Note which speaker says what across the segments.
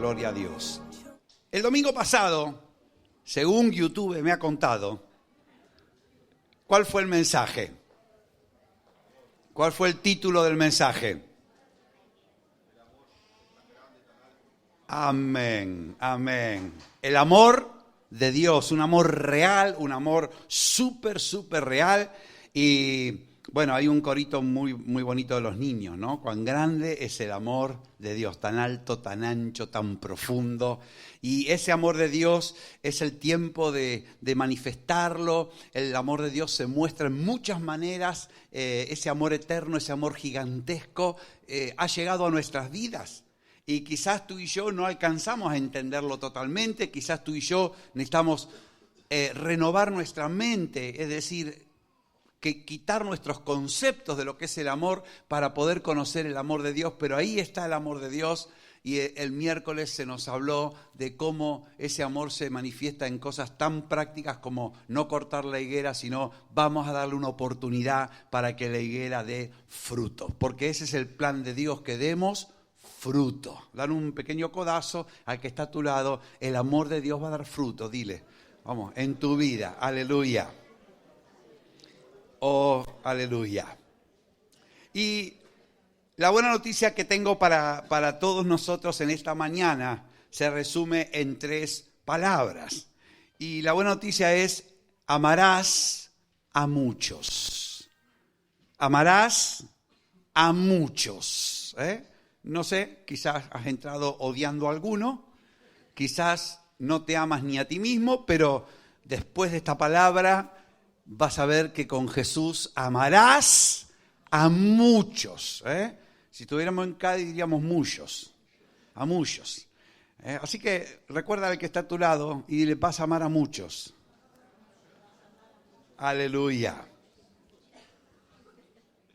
Speaker 1: gloria a Dios. El domingo pasado, según YouTube me ha contado, ¿cuál fue el mensaje? ¿Cuál fue el título del mensaje? Amén, amén. El amor de Dios, un amor real, un amor súper real. Y bueno, hay un corito muy bonito de los niños, ¿no? Cuán grande es el amor de Dios, tan alto, tan ancho, tan profundo. Y ese amor de Dios es el tiempo de manifestarlo. El amor de Dios se muestra en muchas maneras. Ese amor eterno, ese amor gigantesco ha llegado a nuestras vidas. Y quizás tú y yo no alcanzamos a entenderlo totalmente, quizás tú y yo necesitamos renovar nuestra mente, es decir, que quitar nuestros conceptos de lo que es el amor para poder conocer el amor de Dios, pero ahí está el amor de Dios. Y el miércoles se nos habló de cómo ese amor se manifiesta en cosas tan prácticas como no cortar la higuera, sino vamos a darle una oportunidad para que la higuera dé fruto, porque ese es el plan de Dios, que demos fruto. Dar un pequeño codazo al que está a tu lado. El amor de Dios va a dar fruto, dile. Vamos, en tu vida. Aleluya. Oh, aleluya. Y la buena noticia que tengo para todos nosotros en esta mañana se resume en 3 palabras. Y la buena noticia es: amarás a muchos. Amarás a muchos. No sé, quizás has entrado odiando a alguno, quizás no te amas ni a ti mismo, pero después de esta palabra vas a ver que con Jesús amarás a muchos. Si estuviéramos en Cádiz diríamos muchos, a muchos. Así que recuerda al que está a tu lado y dile: vas a amar a muchos. Aleluya.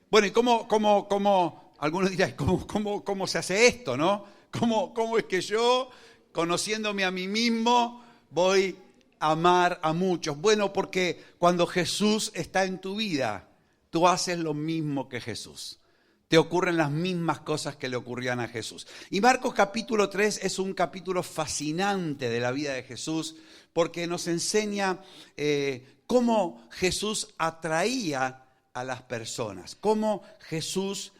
Speaker 1: Bueno, ¿y cómo? Algunos dirán: ¿cómo se hace esto, no? ¿Cómo es que yo, conociéndome a mí mismo, voy a amar a muchos? Bueno, porque cuando Jesús está en tu vida, tú haces lo mismo que Jesús. Te ocurren las mismas cosas que le ocurrían a Jesús. Y Marcos capítulo 3 es un capítulo fascinante de la vida de Jesús, porque nos enseña cómo Jesús atraía a las personas, cómo Jesús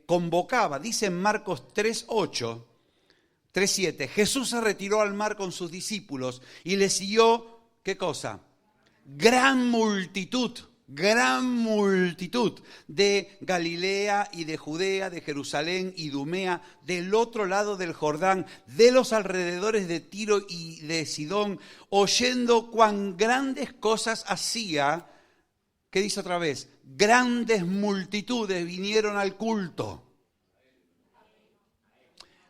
Speaker 1: convocaba. Dice en Marcos 3:8, 3:7, Jesús se retiró al mar con sus discípulos y le siguió, ¿qué cosa? Gran multitud de Galilea y de Judea, de Jerusalén y Idumea, del otro lado del Jordán, de los alrededores de Tiro y de Sidón, oyendo cuán grandes cosas hacía. ¿Qué dice otra vez? Grandes multitudes vinieron al culto,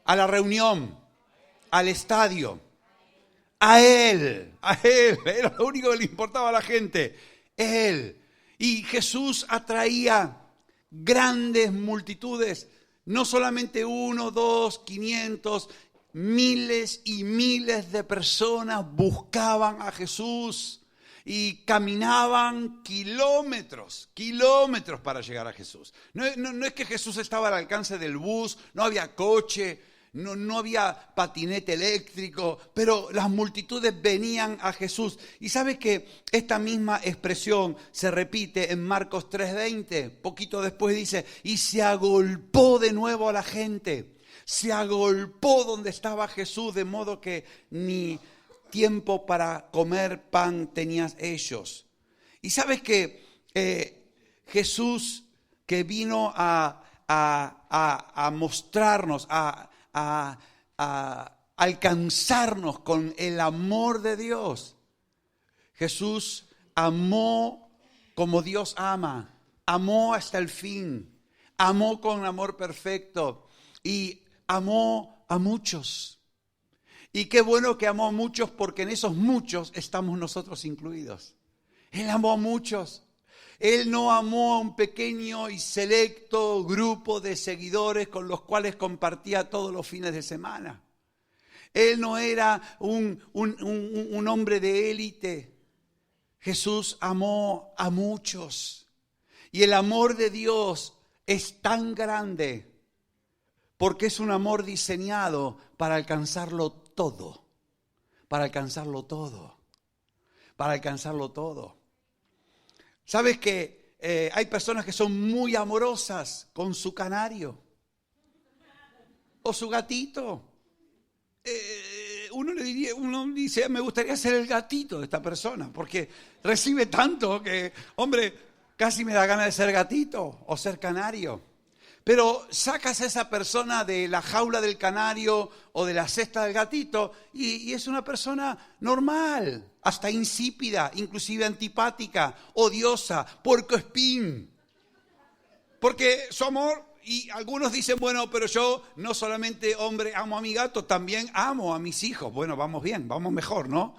Speaker 1: a la reunión, al estadio, a él, era lo único que le importaba a la gente, él. Y Jesús atraía grandes multitudes, no solamente 1, 2, 500, miles y miles de personas buscaban a Jesús. Y caminaban kilómetros para llegar a Jesús. No es que Jesús estaba al alcance del bus, no había coche, no había patinete eléctrico, pero las multitudes venían a Jesús. Y ¿sabes que esta misma expresión se repite en Marcos 3:20? Poquito después dice: y se agolpó de nuevo a la gente. Se agolpó donde estaba Jesús, de modo que ni tiempo para comer pan tenían ellos. Y sabes que Jesús, que vino a mostrarnos, a alcanzarnos con el amor de Dios. Jesús amó como Dios ama, amó hasta el fin, amó con amor perfecto y amó a muchos. Y qué bueno que amó a muchos, porque en esos muchos estamos nosotros incluidos. Él amó a muchos. Él no amó a un pequeño y selecto grupo de seguidores con los cuales compartía todos los fines de semana. Él no era un hombre de élite. Jesús amó a muchos. Y el amor de Dios es tan grande porque es un amor diseñado para alcanzarlo todo, para alcanzarlo todo, para alcanzarlo todo. ¿Sabes que hay personas que son muy amorosas con su canario o su gatito? Uno dice, me gustaría ser el gatito de esta persona, porque recibe tanto que, hombre, casi me da ganas de ser gatito o ser canario. Pero sacas a esa persona de la jaula del canario o de la cesta del gatito y es una persona normal, hasta insípida, inclusive antipática, odiosa, puercoespín. Porque su amor, y algunos dicen, bueno, pero yo no solamente, hombre, amo a mi gato, también amo a mis hijos. Bueno, vamos bien, vamos mejor, ¿no?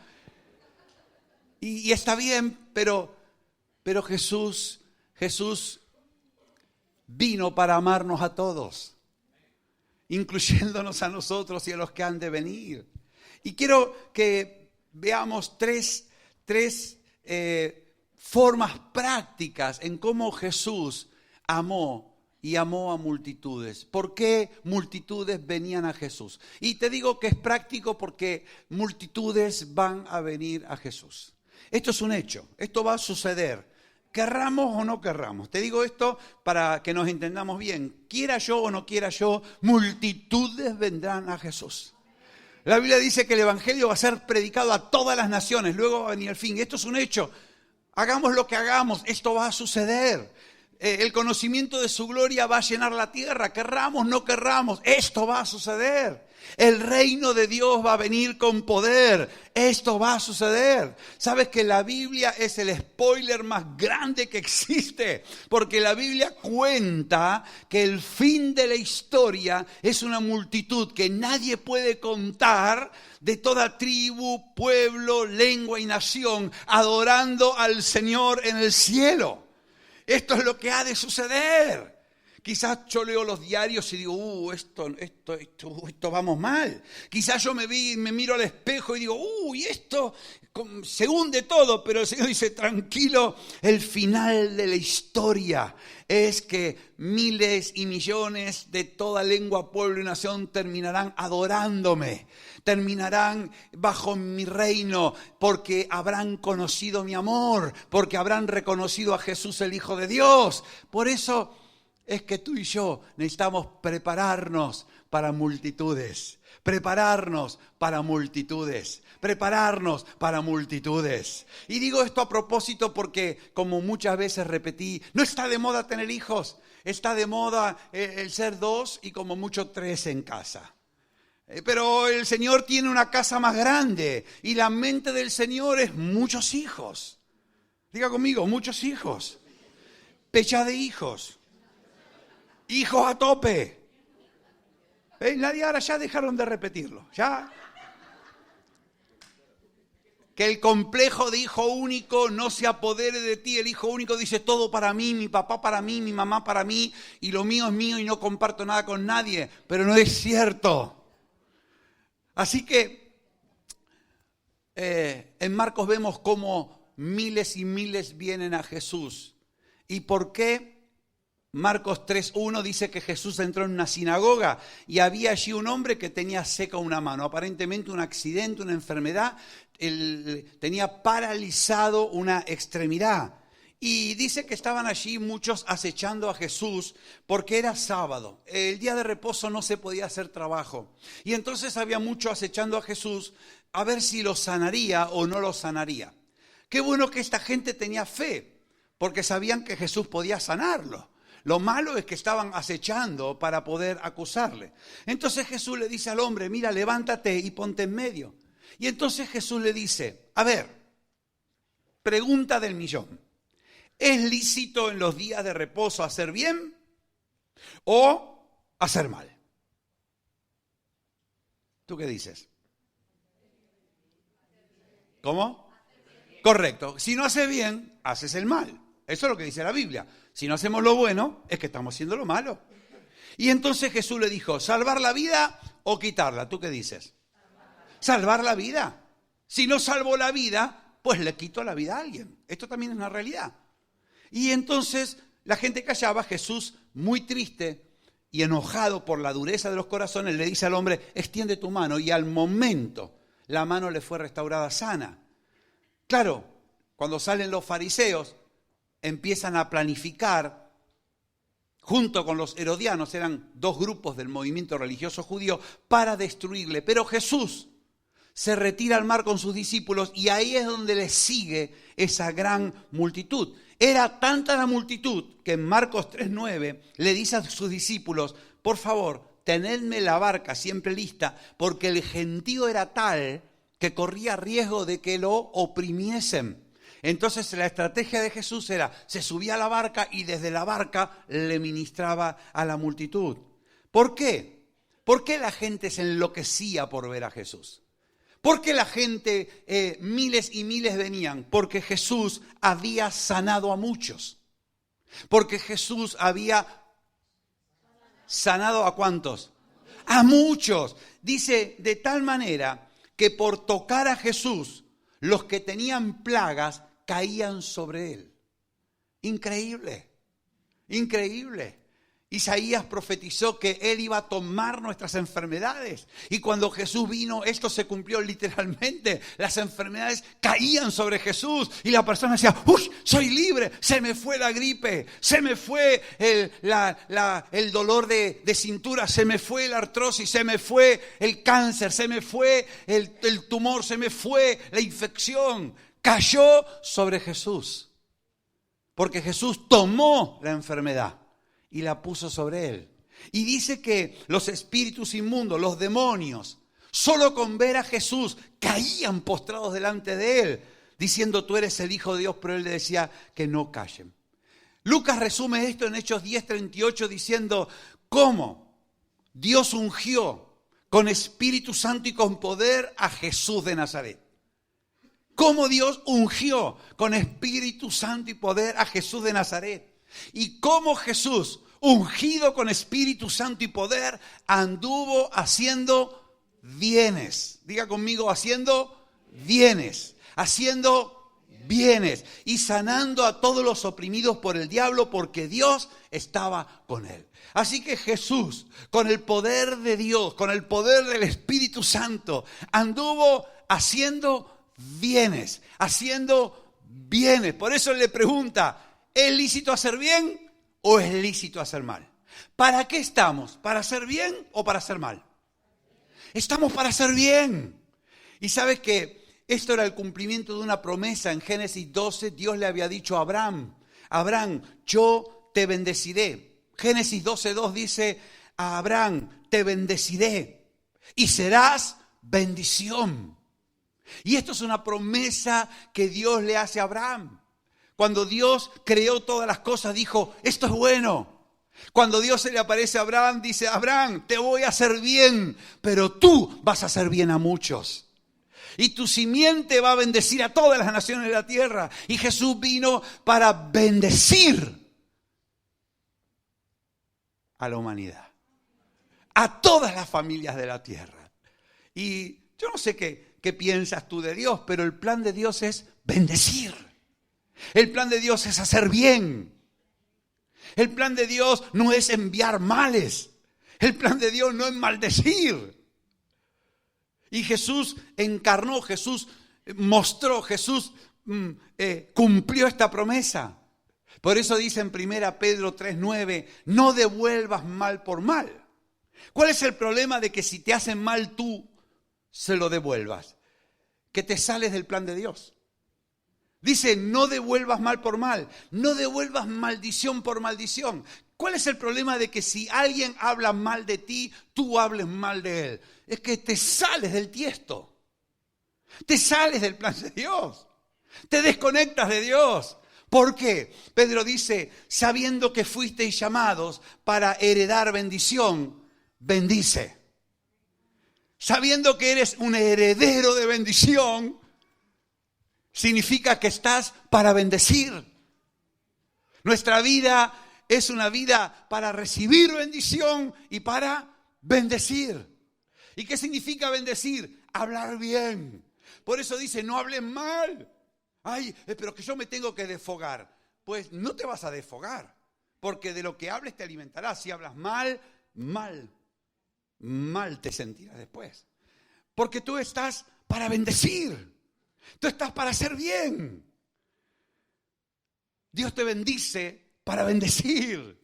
Speaker 1: Y está bien, pero Jesús vino para amarnos a todos, incluyéndonos a nosotros y a los que han de venir. Y quiero que veamos tres formas prácticas en cómo Jesús amó y amó a multitudes. ¿Por qué multitudes venían a Jesús? Y te digo que es práctico porque multitudes van a venir a Jesús. Esto es un hecho, esto va a suceder. Querramos o no querramos. Te digo esto para que nos entendamos bien. Quiera yo o no quiera yo, multitudes vendrán a Jesús. La Biblia dice que el Evangelio va a ser predicado a todas las naciones. Luego va a venir el fin. Esto es un hecho. Hagamos lo que hagamos, esto va a suceder. El conocimiento de su gloria va a llenar la tierra. Querramos, no querramos, esto va a suceder. El reino de Dios va a venir con poder. Esto va a suceder. ¿Sabes que la Biblia es el spoiler más grande que existe? Porque la Biblia cuenta que el fin de la historia es una multitud que nadie puede contar, de toda tribu, pueblo, lengua y nación, adorando al Señor en el cielo. Esto es lo que ha de suceder. Quizás yo leo los diarios y digo, esto vamos mal. Quizás yo me miro al espejo y digo, esto se hunde todo. Pero el Señor dice, tranquilo, el final de la historia es que miles y millones de toda lengua, pueblo y nación terminarán adorándome. Terminarán bajo mi reino porque habrán conocido mi amor, porque habrán reconocido a Jesús el Hijo de Dios. Por eso es que tú y yo necesitamos prepararnos para multitudes, prepararnos para multitudes, prepararnos para multitudes. Y digo esto a propósito porque, como muchas veces repetí, no está de moda tener hijos, está de moda el ser 2 y como mucho 3 en casa. Pero el Señor tiene una casa más grande y la mente del Señor es muchos hijos. Diga conmigo, muchos hijos. Pecha de hijos. Hijos a tope. Nadie ahora ya dejaron de repetirlo. Ya. Que el complejo de hijo único no se apodere de ti. El hijo único dice todo para mí, mi papá para mí, mi mamá para mí, y lo mío es mío y no comparto nada con nadie. Pero no es cierto. Así que en Marcos vemos cómo miles y miles vienen a Jesús. ¿Y por qué? Marcos 3:1 dice que Jesús entró en una sinagoga y había allí un hombre que tenía seca una mano, aparentemente un accidente, una enfermedad, tenía paralizado una extremidad. Y dice que estaban allí muchos acechando a Jesús porque era sábado. El día de reposo no se podía hacer trabajo. Y entonces había muchos acechando a Jesús a ver si lo sanaría o no lo sanaría. Qué bueno que esta gente tenía fe porque sabían que Jesús podía sanarlo. Lo malo es que estaban acechando para poder acusarle. Entonces Jesús le dice al hombre, mira, levántate y ponte en medio. Y entonces Jesús le dice, a ver, pregunta del millón. ¿Es lícito en los días de reposo hacer bien o hacer mal? ¿Tú qué dices? ¿Cómo? Correcto. Si no haces bien, haces el mal. Eso es lo que dice la Biblia. Si no hacemos lo bueno, es que estamos haciendo lo malo. Y entonces Jesús le dijo, ¿salvar la vida o quitarla? ¿Tú qué dices? Salvar la vida. Si no salvo la vida, pues le quito la vida a alguien. Esto también es una realidad. Y entonces la gente callaba, Jesús, muy triste, y enojado por la dureza de los corazones, le dice al hombre, extiende tu mano, y al momento la mano le fue restaurada sana. Claro, cuando salen los fariseos, empiezan a planificar, junto con los herodianos, eran dos grupos del movimiento religioso judío, para destruirle. Pero Jesús se retira al mar con sus discípulos y ahí es donde le sigue esa gran multitud. Era tanta la multitud que en Marcos 3:9 le dice a sus discípulos, por favor, tenedme la barca siempre lista, porque el gentío era tal que corría riesgo de que lo oprimiesen. Entonces la estrategia de Jesús era, se subía a la barca y desde la barca le ministraba a la multitud. ¿Por qué? ¿Por qué la gente se enloquecía por ver a Jesús? ¿Por qué la gente, miles y miles venían? Porque Jesús había sanado a muchos. Porque Jesús había sanado ¿a cuántos? A muchos. Dice de tal manera que por tocar a Jesús, los que tenían plagas caían sobre él. Increíble, increíble. Isaías profetizó que él iba a tomar nuestras enfermedades. Y cuando Jesús vino, esto se cumplió literalmente. Las enfermedades caían sobre Jesús y la persona decía, ¡uy, soy libre! Se me fue la gripe, se me fue el dolor de cintura, se me fue la artrosis, se me fue el cáncer, se me fue el tumor, se me fue la infección. Cayó sobre Jesús. Porque Jesús tomó la enfermedad y la puso sobre él. Y dice que los espíritus inmundos, los demonios, solo con ver a Jesús caían postrados delante de él, diciendo tú eres el Hijo de Dios, pero él le decía que no callen. Lucas resume esto en Hechos 10:38 diciendo cómo Dios ungió con Espíritu Santo y con poder a Jesús de Nazaret. Cómo Dios ungió con Espíritu Santo y poder a Jesús de Nazaret. Y cómo Jesús, ungido con Espíritu Santo y poder, anduvo haciendo bienes. Diga conmigo, haciendo bienes. Haciendo bienes. Y sanando a todos los oprimidos por el diablo, porque Dios estaba con él. Así que Jesús, con el poder de Dios, con el poder del Espíritu Santo, anduvo haciendo bienes. Haciendo bienes. Por eso él le pregunta, ¿es lícito hacer bien o es lícito hacer mal? ¿Para qué estamos? ¿Para hacer bien o para hacer mal? Estamos para hacer bien. Y sabes que esto era el cumplimiento de una promesa. En Génesis 12 Dios le había dicho a Abraham, Abraham, yo te bendeciré. Génesis 12:2 dice a Abraham, te bendeciré y serás bendición. Y esto es una promesa que Dios le hace a Abraham. Cuando Dios creó todas las cosas, dijo, esto es bueno. Cuando Dios se le aparece a Abraham, dice, Abraham, te voy a hacer bien, pero tú vas a hacer bien a muchos. Y tu simiente va a bendecir a todas las naciones de la tierra. Y Jesús vino para bendecir a la humanidad, a todas las familias de la tierra. Y yo no sé qué piensas tú de Dios, pero el plan de Dios es bendecir. El plan de Dios es hacer bien. El plan de Dios no es enviar males. El plan de Dios no es maldecir. Y Jesús encarnó, Jesús mostró, Jesús cumplió esta promesa. Por eso dice en 1 Pedro 3:9, no devuelvas mal por mal. ¿Cuál es el problema de que si te hacen mal tú se lo devuelvas? Que te sales del plan de Dios. Dice, no devuelvas mal por mal, no devuelvas maldición por maldición. ¿Cuál es el problema de que si alguien habla mal de ti, tú hables mal de él? Es que te sales del tiesto, te sales del plan de Dios, te desconectas de Dios. ¿Por qué? Pedro dice, sabiendo que fuisteis llamados para heredar bendición, bendice. Sabiendo que eres un heredero de bendición, significa que estás para bendecir. Nuestra vida es una vida para recibir bendición y para bendecir. ¿Y qué significa bendecir? Hablar bien. Por eso dice, no hables mal. Ay, pero que yo me tengo que desfogar. Pues no te vas a desfogar, porque de lo que hables te alimentarás. Si hablas mal, mal te sentirás después. Porque tú estás para bendecir. Tú estás para hacer bien. Dios te bendice para bendecir.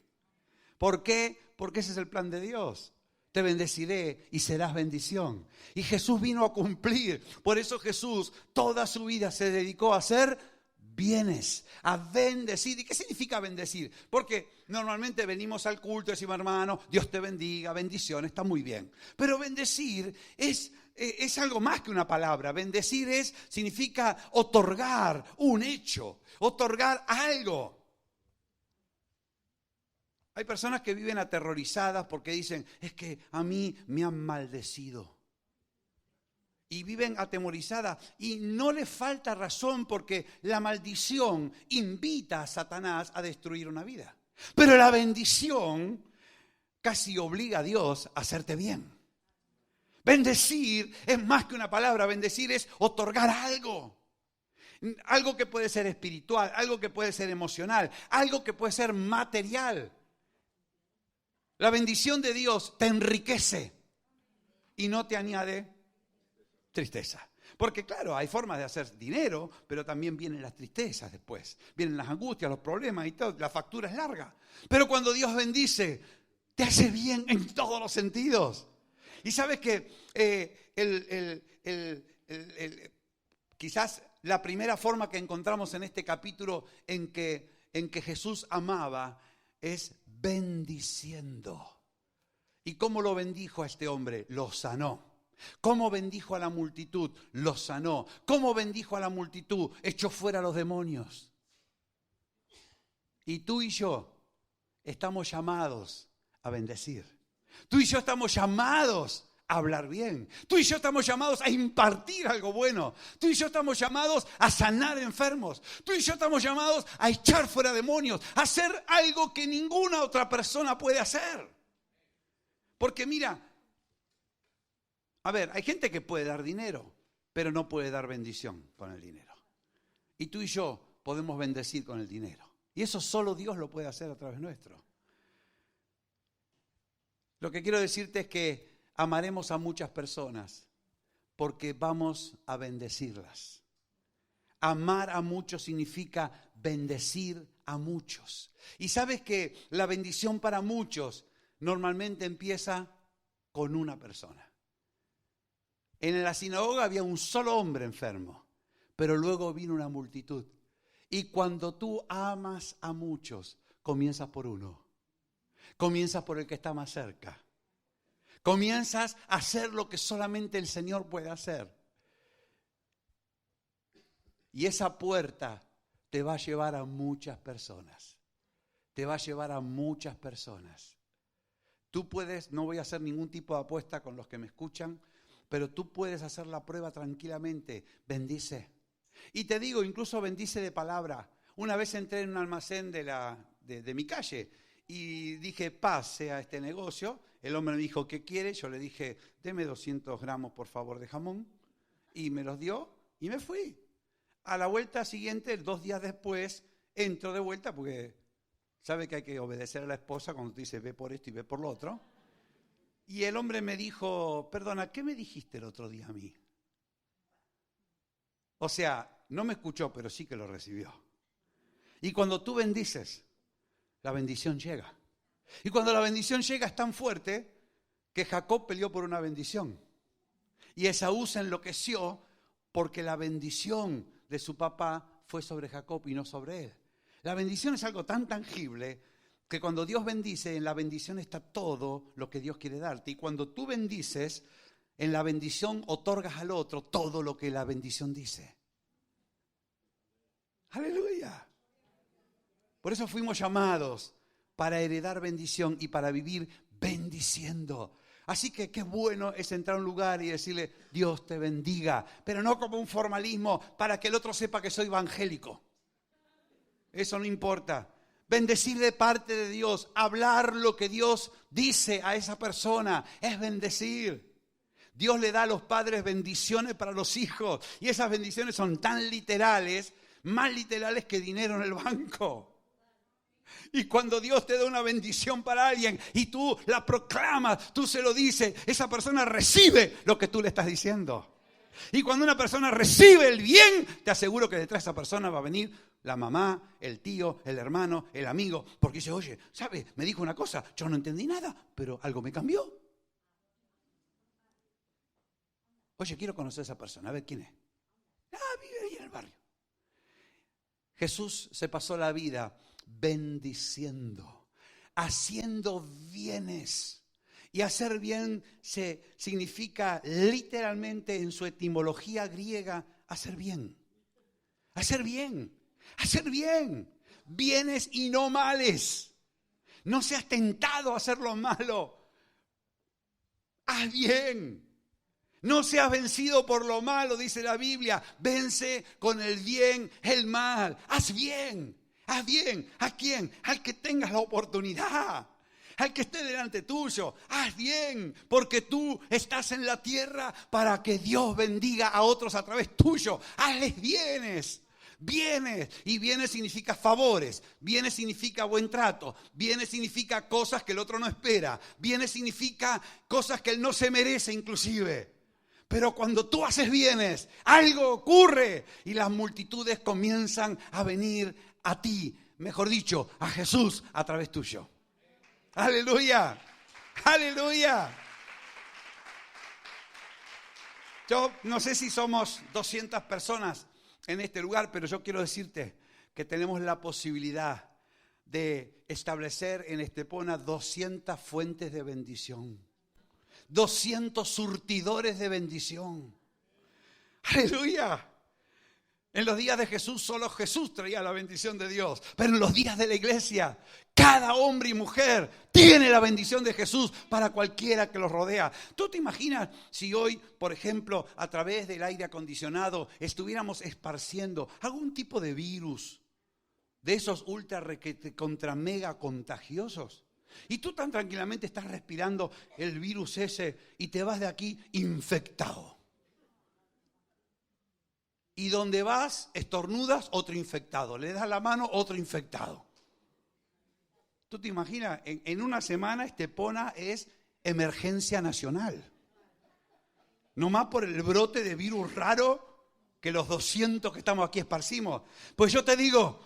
Speaker 1: ¿Por qué? Porque ese es el plan de Dios. Te bendeciré y serás bendición. Y Jesús vino a cumplir. Por eso Jesús toda su vida se dedicó a hacer bienes, a bendecir. ¿Y qué significa bendecir? Porque normalmente venimos al culto y decimos, hermano, Dios te bendiga, bendición, está muy bien. Pero bendecir es algo más que una palabra. Bendecir significa otorgar un hecho, otorgar algo. Hay personas que viven aterrorizadas porque dicen, es que a mí me han maldecido. Y viven atemorizadas y no les falta razón porque la maldición invita a Satanás a destruir una vida. Pero la bendición casi obliga a Dios a hacerte bien. Bendecir es más que una palabra, bendecir es otorgar algo. Algo que puede ser espiritual, algo que puede ser emocional, algo que puede ser material. La bendición de Dios te enriquece y no te añade tristeza. Porque claro, hay formas de hacer dinero, pero también vienen las tristezas después. Vienen las angustias, los problemas y todo. La factura es larga. Pero cuando Dios bendice, te hace bien en todos los sentidos. Y sabes que quizás la primera forma que encontramos en este capítulo en que Jesús amaba es bendiciendo. ¿Y cómo lo bendijo a este hombre? Lo sanó. ¿Cómo bendijo a la multitud? Los sanó. ¿Cómo bendijo a la multitud? Echó fuera a los demonios. Y tú y yo estamos llamados a bendecir. Tú y yo estamos llamados a hablar bien. Tú y yo estamos llamados a impartir algo bueno. Tú y yo estamos llamados a sanar enfermos. Tú y yo estamos llamados a echar fuera demonios, a hacer algo que ninguna otra persona puede hacer. Porque mira, a ver, hay gente que puede dar dinero, pero no puede dar bendición con el dinero. Y tú y yo podemos bendecir con el dinero. Y eso solo Dios lo puede hacer a través nuestro. Lo que quiero decirte es que amaremos a muchas personas porque vamos a bendecirlas. Amar a muchos significa bendecir a muchos. Y sabes que la bendición para muchos normalmente empieza con una persona. En la sinagoga había un solo hombre enfermo, pero luego vino una multitud. Y cuando tú amas a muchos, comienzas por uno. Comienzas por el que está más cerca. Comienzas a hacer lo que solamente el Señor puede hacer. Y esa puerta te va a llevar a muchas personas. Te va a llevar a muchas personas. Tú puedes, no voy a hacer ningún tipo de apuesta con los que me escuchan, pero tú puedes hacer la prueba tranquilamente. Bendice. Y te digo, incluso bendice de palabra. Una vez entré en un almacén de mi calle y dije, paz sea este negocio. El hombre me dijo, ¿qué quiere? Yo le dije, deme 200 gramos, por favor, de jamón. Y me los dio y me fui. A la vuelta siguiente, 2 días después, entro de vuelta porque sabe que hay que obedecer a la esposa cuando te dice, ve por esto y ve por lo otro. Y el hombre me dijo, perdona, ¿qué me dijiste el otro día a mí? O sea, no me escuchó, pero sí que lo recibió. Y cuando tú bendices, la bendición llega. Y cuando la bendición llega es tan fuerte que Jacob peleó por una bendición. Y Esaú se enloqueció porque la bendición de su papá fue sobre Jacob y no sobre él. La bendición es algo tan tangible que cuando Dios bendice, en la bendición está todo lo que Dios quiere darte. Y cuando tú bendices, en la bendición otorgas al otro todo lo que la bendición dice. ¡Aleluya! Por eso fuimos llamados para heredar bendición y para vivir bendiciendo. Así que qué bueno es entrar a un lugar y decirle, Dios te bendiga, pero no como un formalismo para que el otro sepa que soy evangélico. Eso no importa. Bendecir de parte de Dios, hablar lo que Dios dice a esa persona, es bendecir. Dios le da a los padres bendiciones para los hijos y esas bendiciones son tan literales, más literales que dinero en el banco. Y cuando Dios te da una bendición para alguien y tú la proclamas, tú se lo dices, esa persona recibe lo que tú le estás diciendo. Y cuando una persona recibe el bien, te aseguro que detrás de esa persona va a venir la mamá, el tío, el hermano, el amigo. Porque dice, oye, ¿sabes? Me dijo una cosa, yo no entendí nada, pero algo me cambió. Oye, quiero conocer a esa persona, a ver quién es. Vive ahí en el barrio. Jesús se pasó la vida bendiciendo, haciendo bienes. Y hacer bien significa literalmente en su etimología griega hacer bien. Hacer bien. Hacer bien. Bienes y no males. No seas tentado a hacer lo malo. Haz bien. No seas vencido por lo malo, dice la Biblia. Vence con el bien el mal. Haz bien. Haz bien. ¿A quién? Al que tengas la oportunidad. Al que esté delante tuyo, haz bien, porque tú estás en la tierra para que Dios bendiga a otros a través tuyo. Hazles bienes, bienes. Y bienes significa favores, bienes significa buen trato, bienes significa cosas que el otro no espera, bienes significa cosas que él no se merece inclusive. Pero cuando tú haces bienes, algo ocurre y las multitudes comienzan a venir a ti, mejor dicho, a Jesús a través tuyo. Aleluya, aleluya. Yo no sé si somos 200 personas en este lugar, pero yo quiero decirte que tenemos la posibilidad de establecer en Estepona 200 fuentes de bendición, 200 surtidores de bendición. Aleluya. En los días de Jesús, solo Jesús traía la bendición de Dios. Pero en los días de la iglesia, cada hombre y mujer tiene la bendición de Jesús para cualquiera que los rodea. ¿Tú te imaginas si hoy, por ejemplo, a través del aire acondicionado, estuviéramos esparciendo algún tipo de virus, de esos ultra requete contra mega contagiosos? Y tú tan tranquilamente estás respirando el virus ese y te vas de aquí infectado. Y donde vas, estornudas, otro infectado. Le das la mano, otro infectado. ¿Tú te imaginas? En una semana Estepona es emergencia nacional. No más por el brote de virus raro que los 200 que estamos aquí esparcimos. Pues yo te digo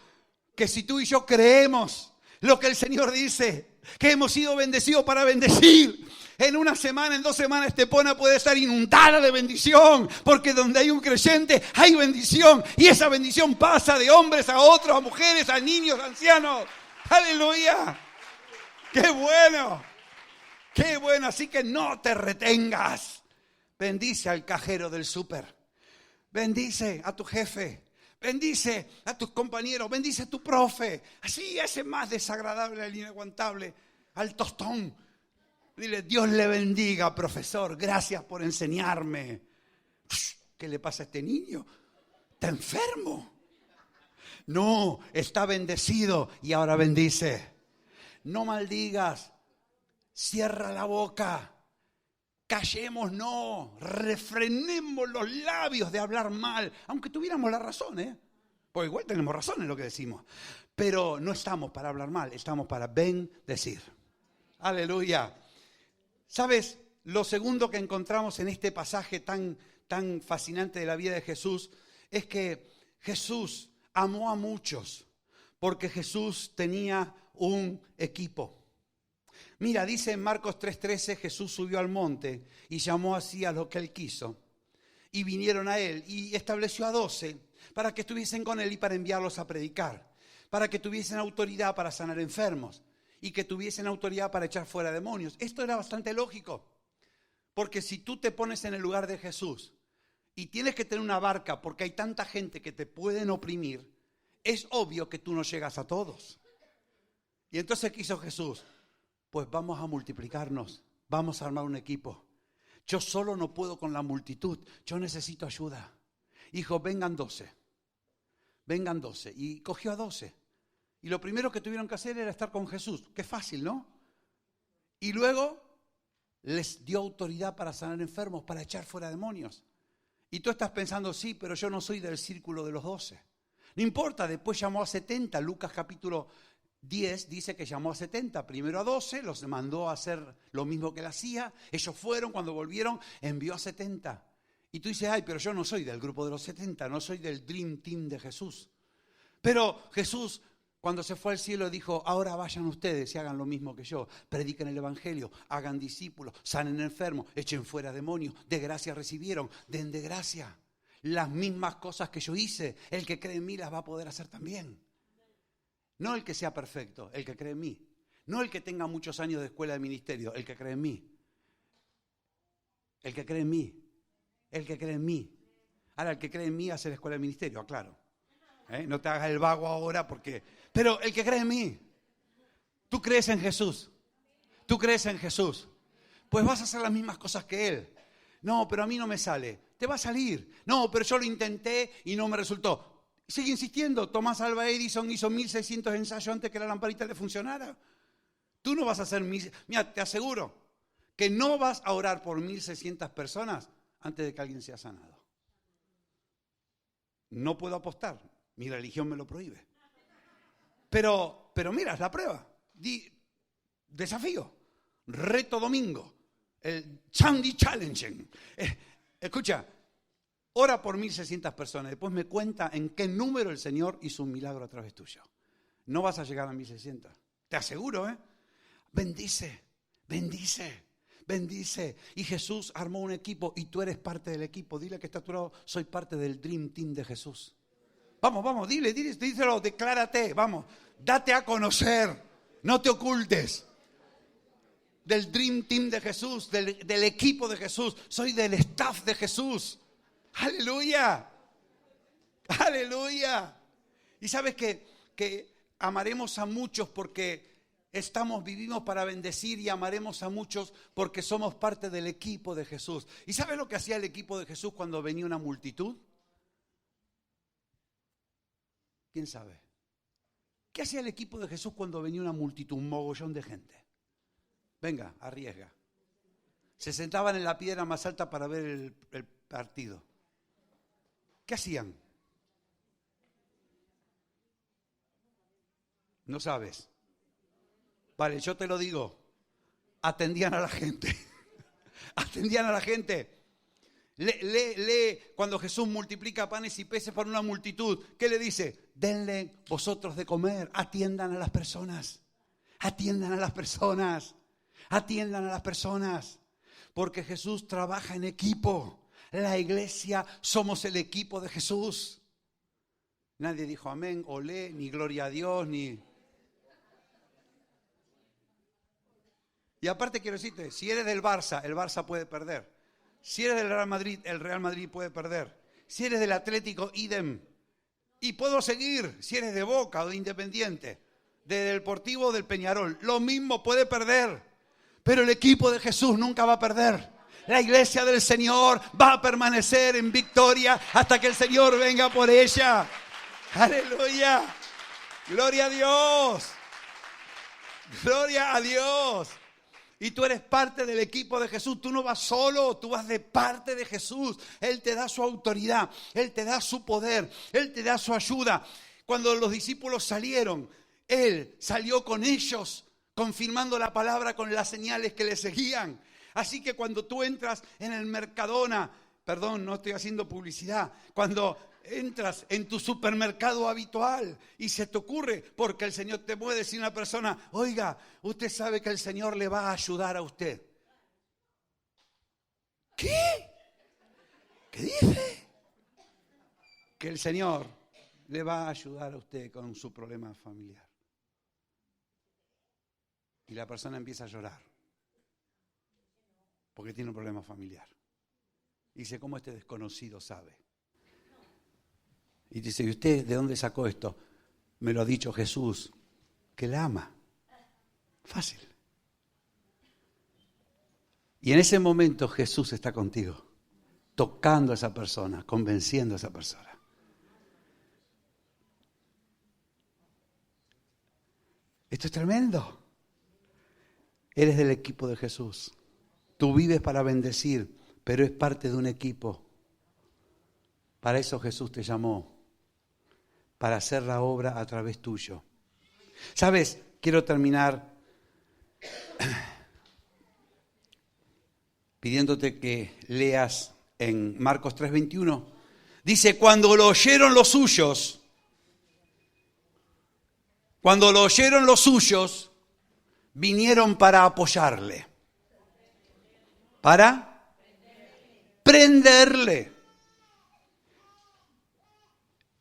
Speaker 1: que si tú y yo creemos lo que el Señor dice, que hemos sido bendecidos para bendecir, en una semana, en 2 semanas, Estepona puede estar inundada de bendición, porque donde hay un creyente hay bendición, y esa bendición pasa de hombres a otros, a mujeres, a niños, a ancianos. ¡Aleluya! ¡Qué bueno! ¡Qué bueno! Así que no te retengas. Bendice al cajero del súper. Bendice a tu jefe. Bendice a tus compañeros. Bendice a tu profe. Así ese más desagradable, al inaguantable, al tostón. Dile, Dios le bendiga, profesor. Gracias por enseñarme. ¿Qué le pasa a este niño? ¿Está enfermo? No, está bendecido y ahora bendice. No maldigas. Cierra la boca. Callemos, no. Refrenemos los labios de hablar mal. Aunque tuviéramos la razón, porque igual tenemos razón en lo que decimos. Pero no estamos para hablar mal, estamos para bendecir. Aleluya. ¿Sabes? Lo segundo que encontramos en este pasaje tan fascinante de la vida de Jesús es que Jesús amó a muchos porque Jesús tenía un equipo. Mira, dice en Marcos 3:13, Jesús subió al monte y llamó así a los que él quiso. Y vinieron a él y estableció a 12 para que estuviesen con él y para enviarlos a predicar, para que tuviesen autoridad para sanar enfermos y que tuviesen autoridad para echar fuera demonios. Esto era bastante lógico, porque si tú te pones en el lugar de Jesús y tienes que tener una barca porque hay tanta gente que te pueden oprimir, es obvio que tú no llegas a todos. Y entonces, ¿qué hizo Jesús? Pues vamos a multiplicarnos, vamos a armar un equipo. Yo solo no puedo con la multitud, yo necesito ayuda. Dijo, vengan 12. Y cogió a 12. Y lo primero que tuvieron que hacer era estar con Jesús. Qué fácil, ¿no? Y luego les dio autoridad para sanar enfermos, para echar fuera demonios. Y tú estás pensando, sí, pero yo no soy del círculo de los 12. No importa, después llamó a 70, Lucas capítulo 10 dice que llamó a 70, primero a 12, los mandó a hacer lo mismo que él hacía. Ellos fueron, cuando volvieron, envió a 70. Y tú dices, ay, pero yo no soy del grupo de los 70, no soy del Dream Team de Jesús. Pero Jesús, cuando se fue al cielo, dijo, ahora vayan ustedes y hagan lo mismo que yo. Prediquen el evangelio, hagan discípulos, sanen enfermos, echen fuera demonios, de gracia recibieron, den de gracia. Las mismas cosas que yo hice, el que cree en mí las va a poder hacer también. No el que sea perfecto, el que cree en mí. No el que tenga muchos años de escuela de ministerio, el que cree en mí. El que cree en mí. El que cree en mí. Ahora, el que cree en mí hace la escuela de ministerio, aclaro. No te hagas el vago ahora porque... Pero el que cree en mí. Tú crees en Jesús. Tú crees en Jesús. Pues vas a hacer las mismas cosas que Él. No, pero a mí no me sale. Te va a salir. No, pero yo lo intenté y no me resultó. Sigue insistiendo. Thomas Alva Edison hizo 1600 ensayos antes que la lamparita le funcionara. Tú no vas a hacer Mira, te aseguro que no vas a orar por 1600 personas antes de que alguien sea sanado. No puedo apostar. Mi religión me lo prohíbe. Pero mira, es la prueba. Desafío. Reto domingo. El Chandy Challenge. Escucha, ora por 1600 personas. Después me cuenta en qué número el Señor hizo un milagro a través tuyo. No vas a llegar a 1600. Te aseguro, Bendice, bendice, bendice. Y Jesús armó un equipo y tú eres parte del equipo. Dile que está a tu lado, soy parte del Dream Team de Jesús. Vamos, díselo, declárate, vamos. Date a conocer, no te ocultes. Del Dream Team de Jesús, del equipo de Jesús. Soy del staff de Jesús. Aleluya. Aleluya. Y sabes que amaremos a muchos porque vivimos para bendecir y amaremos a muchos porque somos parte del equipo de Jesús. ¿Y sabes lo que hacía el equipo de Jesús cuando venía una multitud? ¿Quién sabe? ¿Qué hacía el equipo de Jesús cuando venía una multitud, un mogollón de gente? Venga, arriesga. Se sentaban en la piedra más alta para ver el partido. ¿Qué hacían? No sabes. Vale, yo te lo digo. Atendían a la gente. Atendían a la gente. Lee cuando Jesús multiplica panes y peces para una multitud. ¿Qué le dice? Denle vosotros de comer. Atiendan a las personas. Atiendan a las personas. Atiendan a las personas. Porque Jesús trabaja en equipo. La iglesia somos el equipo de Jesús. Nadie dijo amén, olé, ni gloria a Dios, ni... Y aparte quiero decirte, si eres del Barça, el Barça puede perder. Si eres del Real Madrid, el Real Madrid puede perder. Si eres del Atlético, idem. Y puedo seguir, si eres de Boca o de Independiente, del Deportivo o del Peñarol, lo mismo puede perder. Pero el equipo de Jesús nunca va a perder. La iglesia del Señor va a permanecer en victoria hasta que el Señor venga por ella. Aleluya. Gloria a Dios. Gloria a Dios. Y tú eres parte del equipo de Jesús. Tú no vas solo, tú vas de parte de Jesús. Él te da su autoridad, Él te da su poder, Él te da su ayuda. Cuando los discípulos salieron, Él salió con ellos, confirmando la palabra con las señales que le seguían. Así que cuando tú entras en el Mercadona, perdón, no estoy haciendo publicidad, cuando entras en tu supermercado habitual y se te ocurre, porque el Señor te puede decir a una persona, oiga, usted sabe que el Señor le va a ayudar a usted. ¿Qué? ¿Qué dice? Que el Señor le va a ayudar a usted con su problema familiar. Y la persona empieza a llorar porque tiene un problema familiar. Y dice, ¿cómo este desconocido sabe? Y dice, ¿y usted de dónde sacó esto? Me lo ha dicho Jesús, que la ama. Fácil. Y en ese momento Jesús está contigo, tocando a esa persona, convenciendo a esa persona. Esto es tremendo. Eres del equipo de Jesús. Tú vives para bendecir, pero es parte de un equipo. Para eso Jesús te llamó. Para hacer la obra a través tuyo. ¿Sabes? Quiero terminar pidiéndote que leas en Marcos 3:21. Dice, cuando lo oyeron los suyos, vinieron para apoyarle, para prenderle.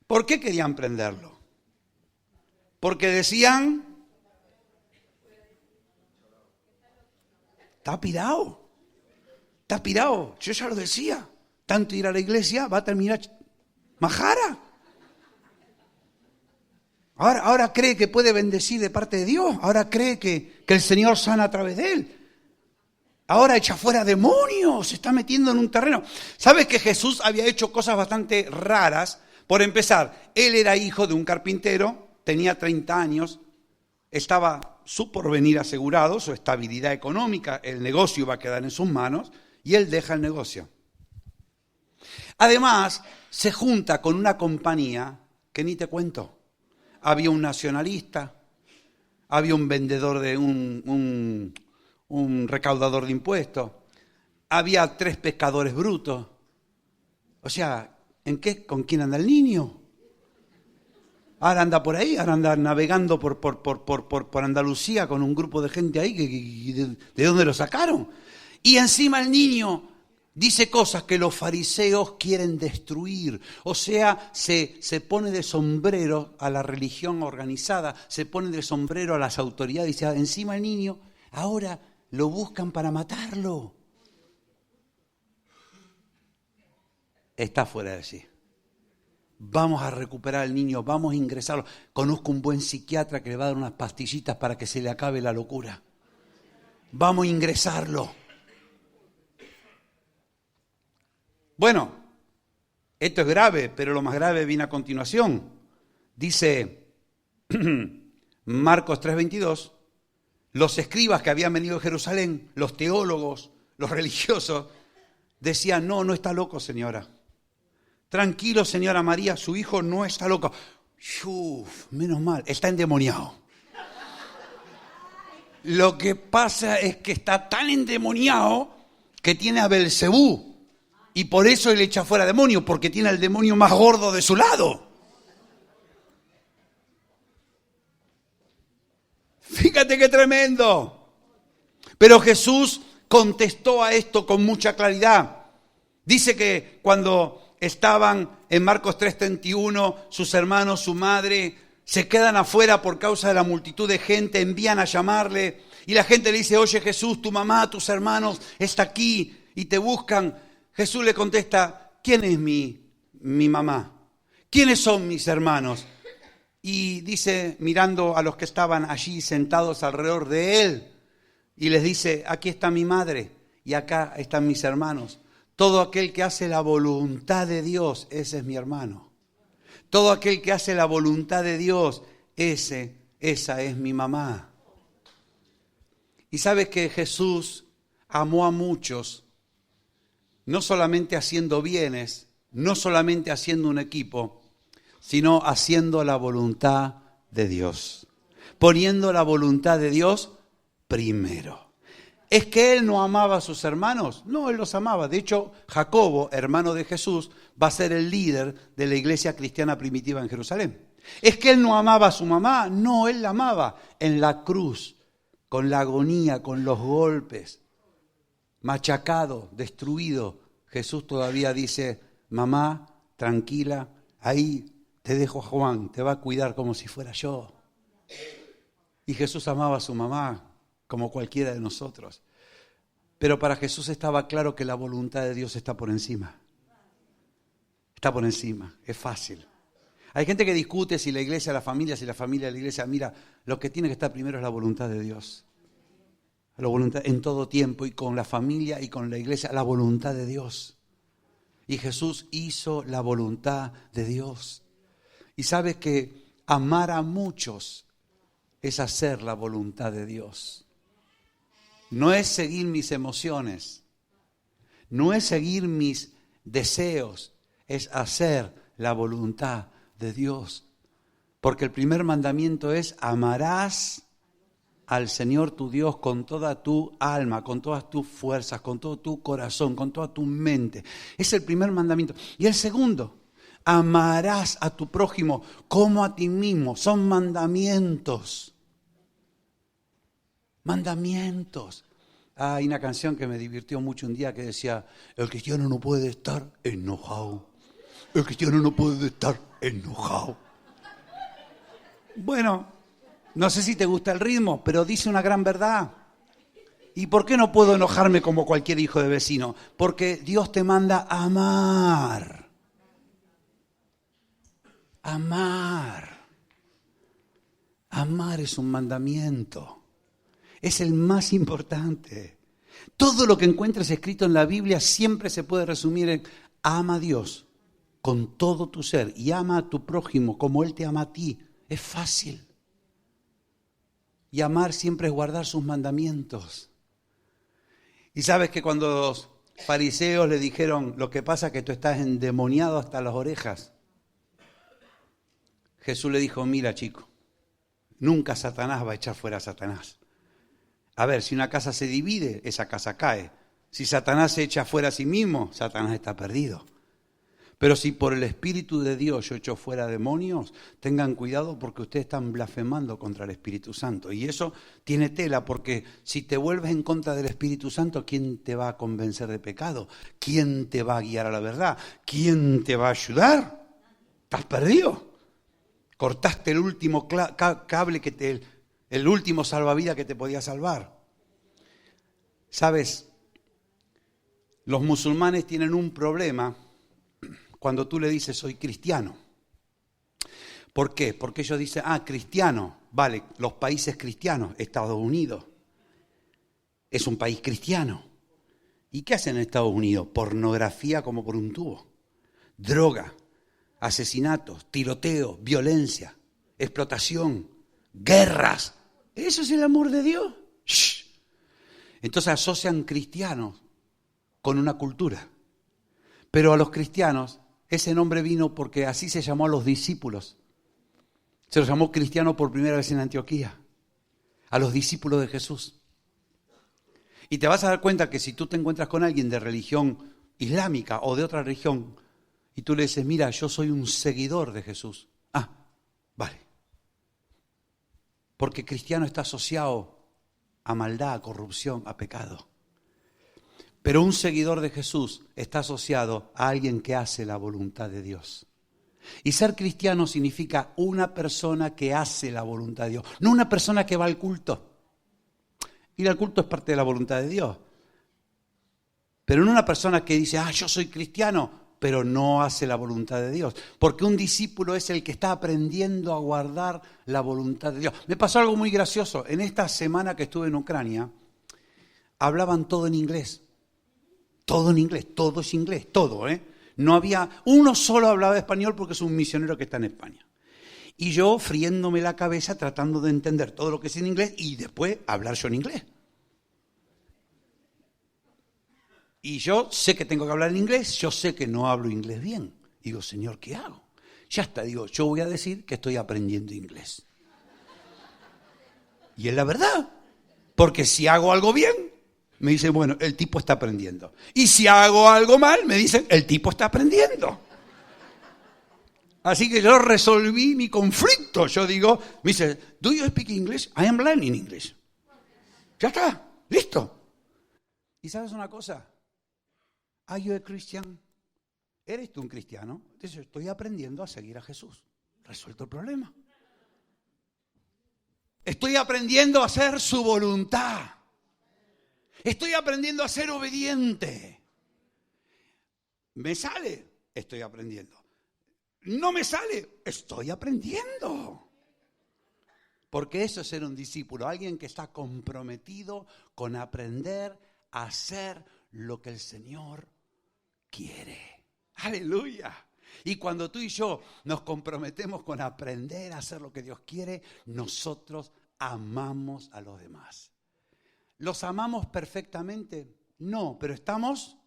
Speaker 1: ¿Por qué querían prenderlo? Porque decían, está pirado. Yo ya lo decía. Tanto ir a la iglesia va a terminar majara. Ahora cree que puede bendecir de parte de Dios. Ahora cree que el Señor sana a través de él. Ahora echa fuera demonios. Se está metiendo en un terreno. ¿Sabes que Jesús había hecho cosas bastante raras? Por empezar, él era hijo de un carpintero, tenía 30 años, estaba su porvenir asegurado, su estabilidad económica, el negocio iba a quedar en sus manos y él deja el negocio. Además, se junta con una compañía que ni te cuento. Había un nacionalista, había un vendedor de un recaudador de impuestos, había 3 pescadores brutos. O sea, ¿con quién anda el niño? Ahora anda por ahí, ahora anda navegando por Andalucía con un grupo de gente ahí, ¿de dónde lo sacaron? Y encima el niño dice cosas que los fariseos quieren destruir. O sea, se pone de sombrero a la religión organizada, se pone de sombrero a las autoridades. Dice, encima el niño, ahora lo buscan para matarlo. Está fuera de sí. Vamos a recuperar al niño, vamos a ingresarlo. Conozco un buen psiquiatra que le va a dar unas pastillitas para que se le acabe la locura. Vamos a ingresarlo. Bueno, esto es grave, pero lo más grave viene a continuación. Dice Marcos 3:22, los escribas que habían venido de Jerusalén, los teólogos, los religiosos, decían, no está loco, señora. Tranquilo, señora María, su hijo no está loco. Menos mal, está endemoniado. Lo que pasa es que está tan endemoniado que tiene a Belcebú. Y por eso él echa fuera demonio, porque tiene al demonio más gordo de su lado. Fíjate qué tremendo. Pero Jesús contestó a esto con mucha claridad. Dice que cuando estaban en Marcos 3:31, sus hermanos, su madre, se quedan afuera por causa de la multitud de gente, envían a llamarle y la gente le dice, oye Jesús, tu mamá, tus hermanos está aquí y te buscan. Jesús le contesta, ¿quién es mi mamá? ¿Quiénes son mis hermanos? Y dice, mirando a los que estaban allí sentados alrededor de él, y les dice, aquí está mi madre y acá están mis hermanos. Todo aquel que hace la voluntad de Dios, ese es mi hermano. Todo aquel que hace la voluntad de Dios, esa es mi mamá. Y sabes que Jesús amó a muchos, no solamente haciendo bienes, no solamente haciendo un equipo, sino haciendo la voluntad de Dios. Poniendo la voluntad de Dios primero. ¿Es que él no amaba a sus hermanos? No, él los amaba. De hecho, Jacobo, hermano de Jesús, va a ser el líder de la iglesia cristiana primitiva en Jerusalén. ¿Es que él no amaba a su mamá? No, él la amaba. En la cruz, con la agonía, con los golpes, machacado, destruido, Jesús todavía dice, mamá, tranquila, ahí te dejo a Juan, te va a cuidar como si fuera yo. Y Jesús amaba a su mamá, como cualquiera de nosotros. Pero para Jesús estaba claro que la voluntad de Dios está por encima. Está por encima, es fácil. Hay gente que discute si la iglesia, la familia, si la familia, la iglesia. Mira, lo que tiene que estar primero es la voluntad de Dios. La voluntad en todo tiempo y con la familia y con la iglesia, la voluntad de Dios. Y Jesús hizo la voluntad de Dios. Y sabes que amar a muchos es hacer la voluntad de Dios. No es seguir mis emociones, no es seguir mis deseos, es hacer la voluntad de Dios. Porque el primer mandamiento es: amarás al Señor tu Dios con toda tu alma, con todas tus fuerzas, con todo tu corazón, con toda tu mente. Es el primer mandamiento. Y el segundo: amarás a tu prójimo como a ti mismo. Son mandamientos. Mandamientos. Hay una canción que me divirtió mucho un día que decía: el cristiano no puede estar enojado. El cristiano no puede estar enojado. Bueno, no sé si te gusta el ritmo, pero dice una gran verdad. ¿Y por qué no puedo enojarme como cualquier hijo de vecino? Porque Dios te manda a amar. Amar. Amar es un mandamiento. Es el más importante. Todo lo que encuentres escrito en la Biblia siempre se puede resumir en: ama a Dios con todo tu ser y ama a tu prójimo como Él te ama a ti. Es fácil. Y amar siempre es guardar sus mandamientos. Y sabes que cuando los fariseos le dijeron: lo que pasa es que tú estás endemoniado hasta las orejas, Jesús le dijo: mira, chico, nunca Satanás va a echar fuera a Satanás. A ver, si una casa se divide, esa casa cae. Si Satanás se echa fuera a sí mismo, Satanás está perdido. Pero si por el Espíritu de Dios yo echo fuera demonios, tengan cuidado porque ustedes están blasfemando contra el Espíritu Santo. Y eso tiene tela, porque si te vuelves en contra del Espíritu Santo, ¿quién te va a convencer de pecado? ¿Quién te va a guiar a la verdad? ¿Quién te va a ayudar? ¿Estás perdido? Cortaste el último cable el último salvavidas que te podía salvar. ¿Sabes? Los musulmanes tienen un problema cuando tú le dices: soy cristiano. ¿Por qué? Porque ellos dicen: cristiano. Vale, los países cristianos, Estados Unidos es un país cristiano. ¿Y qué hacen en Estados Unidos? Pornografía como por un tubo. Droga, asesinatos, tiroteos, violencia, explotación, guerras. ¿Eso es el amor de Dios? ¡Shh! Entonces asocian cristianos con una cultura. Pero a los cristianos, ese nombre vino porque así se llamó a los discípulos. Se los llamó cristianos por primera vez en Antioquía. A los discípulos de Jesús. Y te vas a dar cuenta que si tú te encuentras con alguien de religión islámica o de otra religión, y tú le dices: mira, yo soy un seguidor de Jesús. Vale. Porque cristiano está asociado a maldad, a corrupción, a pecado. Pero un seguidor de Jesús está asociado a alguien que hace la voluntad de Dios. Y ser cristiano significa una persona que hace la voluntad de Dios, no una persona que va al culto. Ir al culto es parte de la voluntad de Dios. Pero no una persona que dice: yo soy cristiano, pero no hace la voluntad de Dios. Porque un discípulo es el que está aprendiendo a guardar la voluntad de Dios. Me pasó algo muy gracioso. En esta semana que estuve en Ucrania, hablaban todo en inglés. Todo en inglés, todo es inglés, todo, No había, uno solo hablaba español porque es un misionero que está en España. Y yo friéndome la cabeza tratando de entender todo lo que es en inglés y después hablar yo en inglés. Y yo sé que tengo que hablar en inglés, yo sé que no hablo inglés bien. Digo: Señor, ¿qué hago? Ya está, digo, yo voy a decir que estoy aprendiendo inglés. Y es la verdad, porque si hago algo bien, me dicen: bueno, el tipo está aprendiendo. Y si hago algo mal, me dicen: el tipo está aprendiendo. Así que yo resolví mi conflicto. Yo digo, me dice: ¿Do you speak English? I am learning English. Ya está, listo. ¿Y sabes una cosa? ¿Are you a Christian? ¿Eres tú un cristiano? Entonces yo estoy aprendiendo a seguir a Jesús. Resuelto el problema. Estoy aprendiendo a hacer su voluntad. Estoy aprendiendo a ser obediente. ¿Me sale? Estoy aprendiendo. ¿No me sale? Estoy aprendiendo. Porque eso es ser un discípulo, alguien que está comprometido con aprender a hacer lo que el Señor quiere. ¡Aleluya! Y cuando tú y yo nos comprometemos con aprender a hacer lo que Dios quiere, nosotros amamos a los demás. ¿Los amamos perfectamente? No, pero estamos...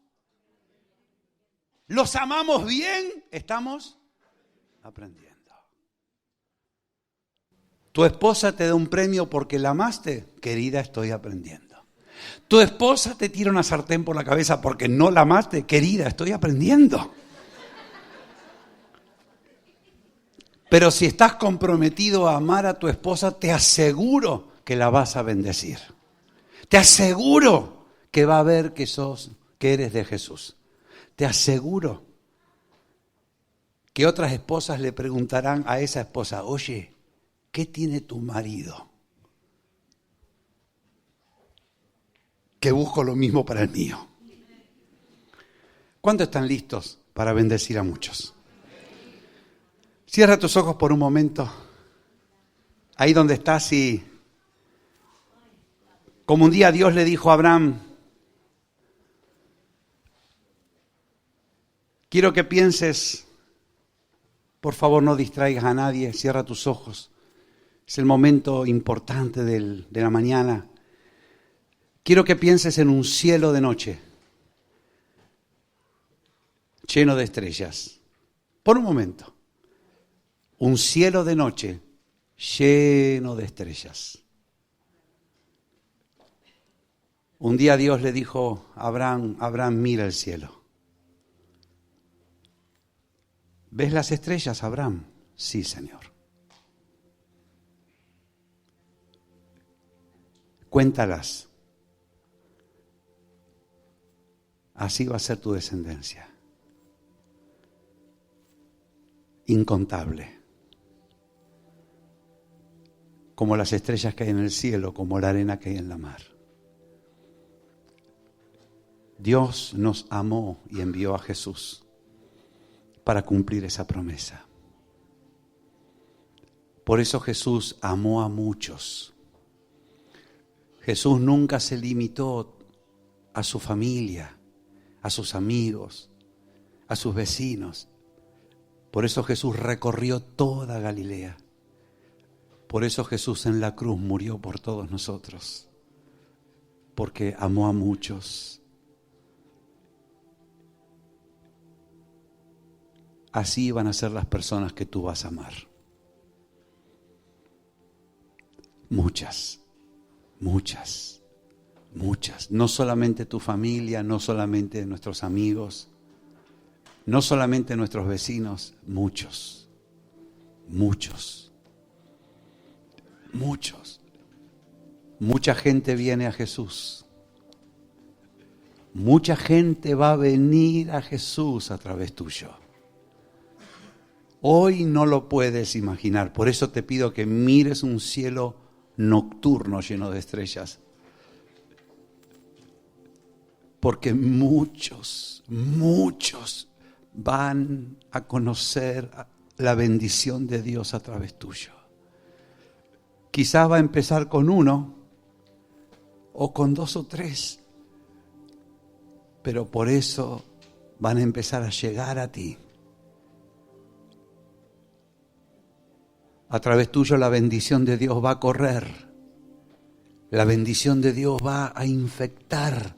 Speaker 1: ¿Los amamos bien? Estamos aprendiendo. Tu esposa te da un premio porque la amaste, querida, estoy aprendiendo. Tu esposa te tira una sartén por la cabeza porque no la amaste, querida, estoy aprendiendo. Pero si estás comprometido a amar a tu esposa, te aseguro que la vas a bendecir. Te aseguro que va a ver que eres de Jesús. Te aseguro que otras esposas le preguntarán a esa esposa, oye, ¿qué tiene tu marido? Que busco lo mismo para el mío. ¿Cuántos están listos para bendecir a muchos? Cierra tus ojos por un momento. Ahí donde estás y como un día Dios le dijo a Abraham, quiero que pienses, por favor no distraigas a nadie, cierra tus ojos. Es el momento importante de la mañana. Quiero que pienses en un cielo de noche, lleno de estrellas. Por un momento. Un cielo de noche lleno de estrellas. Un día Dios le dijo a Abraham, Abraham, mira el cielo. ¿Ves las estrellas, Abraham? Sí, Señor. Cuéntalas. Así va a ser tu descendencia. Incontable. Como las estrellas que hay en el cielo, como la arena que hay en la mar. Dios nos amó y envió a Jesús para cumplir esa promesa. Por eso Jesús amó a muchos. Jesús nunca se limitó a su familia, a sus amigos, a sus vecinos. Por eso Jesús recorrió toda Galilea. Por eso Jesús en la cruz murió por todos nosotros. Porque amó a muchos. Así van a ser las personas que tú vas a amar. Muchas, muchas, muchas. No solamente tu familia, no solamente nuestros amigos, no solamente nuestros vecinos, muchos, muchos. Muchos. Mucha gente viene a Jesús. Mucha gente va a venir a Jesús a través tuyo. Hoy no lo puedes imaginar. Por eso te pido que mires un cielo nocturno lleno de estrellas. Porque muchos, muchos van a conocer la bendición de Dios a través tuyo. Quizás va a empezar con 1 o con 2 o 3, pero por eso van a empezar a llegar a ti. A través tuyo la bendición de Dios va a correr. La bendición de Dios va a infectar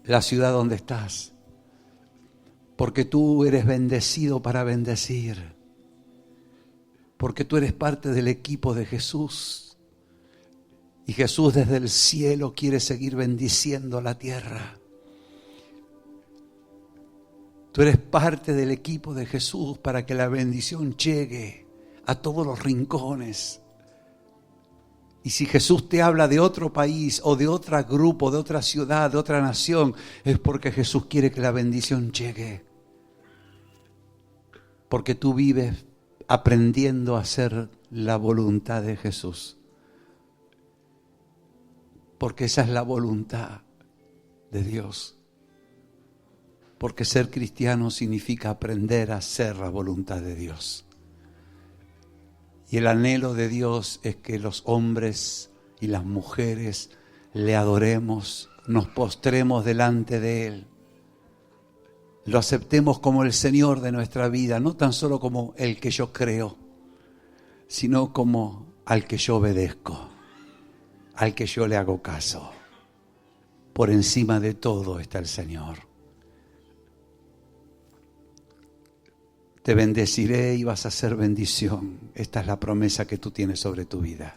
Speaker 1: la ciudad donde estás. Porque tú eres bendecido para bendecir. Porque tú eres parte del equipo de Jesús. Y Jesús desde el cielo quiere seguir bendiciendo la tierra. Tú eres parte del equipo de Jesús para que la bendición llegue a todos los rincones. Y si Jesús te habla de otro país o de otro grupo, de otra ciudad, de otra nación, es porque Jesús quiere que la bendición llegue. Porque tú vives aprendiendo a hacer la voluntad de Jesús. Porque esa es la voluntad de Dios. Porque ser cristiano significa aprender a hacer la voluntad de Dios. Y el anhelo de Dios es que los hombres y las mujeres le adoremos, nos postremos delante de Él. Lo aceptemos como el Señor de nuestra vida, no tan solo como el que yo creo, sino como al que yo obedezco, al que yo le hago caso. Por encima de todo está el Señor. Te bendeciré y vas a ser bendición. Esta es la promesa que tú tienes sobre tu vida.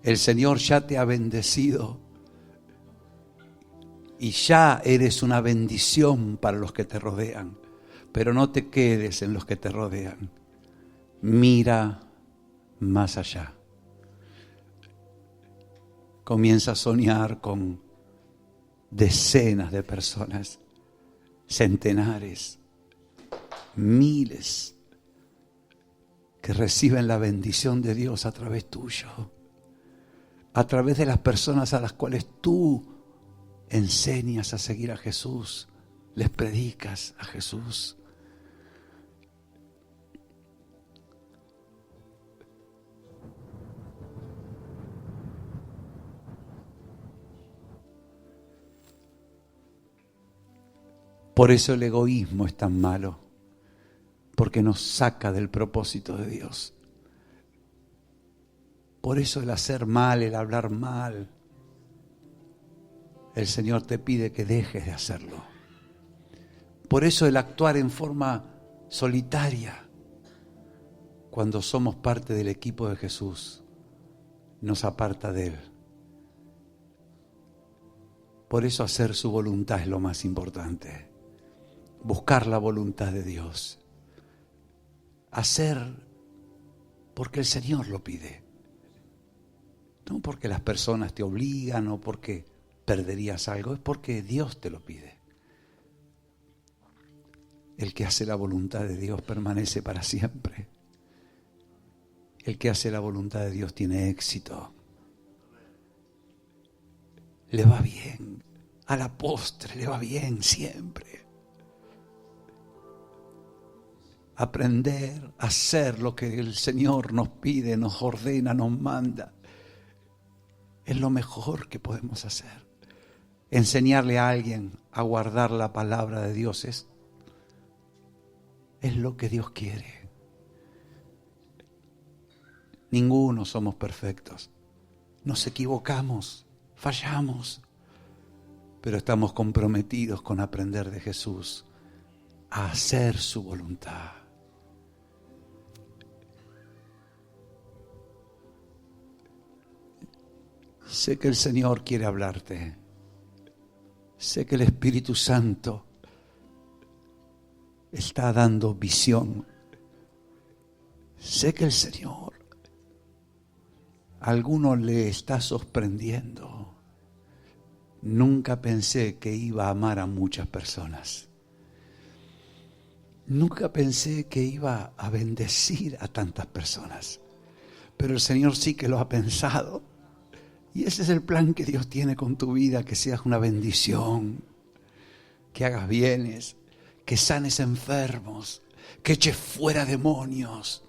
Speaker 1: El Señor ya te ha bendecido y ya eres una bendición para los que te rodean. Pero no te quedes en los que te rodean. Mira más allá. Comienza a soñar con decenas de personas, centenares, miles, que reciben la bendición de Dios a través tuyo, a través de las personas a las cuales tú enseñas a seguir a Jesús, les predicas a Jesús. Por eso el egoísmo es tan malo, porque nos saca del propósito de Dios. Por eso el hacer mal, el hablar mal, el Señor te pide que dejes de hacerlo. Por eso el actuar en forma solitaria, cuando somos parte del equipo de Jesús, nos aparta de Él. Por eso hacer su voluntad es lo más importante. Buscar la voluntad de Dios. Hacer porque el Señor lo pide. No porque las personas te obligan o porque perderías algo, es porque Dios te lo pide. El que hace la voluntad de Dios permanece para siempre. El que hace la voluntad de Dios tiene éxito. Le va bien. A la postre le va bien siempre. Aprender a hacer lo que el Señor nos pide, nos ordena, nos manda, es lo mejor que podemos hacer. Enseñarle a alguien a guardar la palabra de Dios es lo que Dios quiere. Ninguno somos perfectos. Nos equivocamos, fallamos, pero estamos comprometidos con aprender de Jesús a hacer su voluntad. Sé que el Señor quiere hablarte. Sé que el Espíritu Santo está dando visión. Sé que el Señor a alguno le está sorprendiendo. Nunca pensé que iba a amar a muchas personas. Nunca pensé que iba a bendecir a tantas personas. Pero el Señor sí que lo ha pensado. Y ese es el plan que Dios tiene con tu vida, que seas una bendición, que hagas bienes, que sanes enfermos, que eches fuera demonios,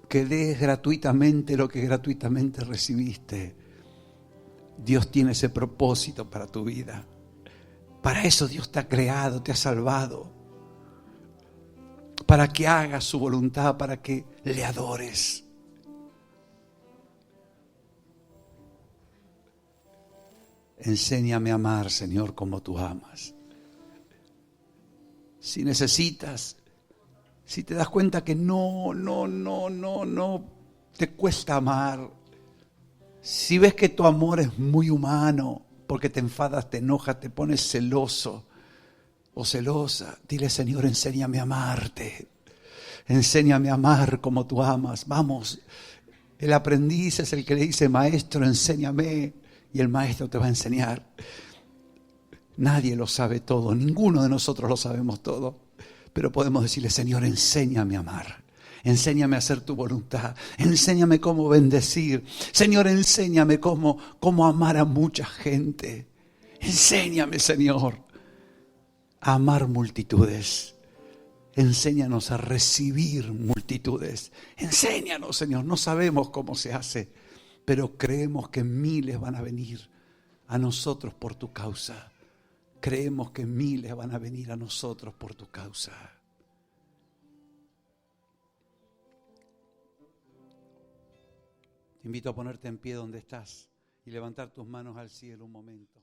Speaker 1: que des gratuitamente lo que gratuitamente recibiste. Dios tiene ese propósito para tu vida. Para eso Dios te ha creado, te ha salvado. Para que hagas su voluntad, para que le adores. Enséñame a amar, Señor, como tú amas. Si necesitas, si te das cuenta que no te cuesta amar, si ves que tu amor es muy humano, porque te enfadas, te enojas, te pones celoso o celosa, dile, Señor, enséñame a amarte. Enséñame a amar como tú amas. Vamos, el aprendiz es el que le dice, maestro, enséñame. Y el maestro te va a enseñar. Nadie lo sabe todo, ninguno de nosotros lo sabemos todo. Pero podemos decirle, Señor, enséñame a amar. Enséñame a hacer tu voluntad. Enséñame cómo bendecir. Señor, enséñame cómo amar a mucha gente. Enséñame, Señor, a amar multitudes. Enséñanos a recibir multitudes. Enséñanos, Señor. No sabemos cómo se hace, pero creemos que miles van a venir a nosotros por tu causa. Creemos que miles van a venir a nosotros por tu causa. Te invito a ponerte en pie donde estás y levantar tus manos al cielo un momento.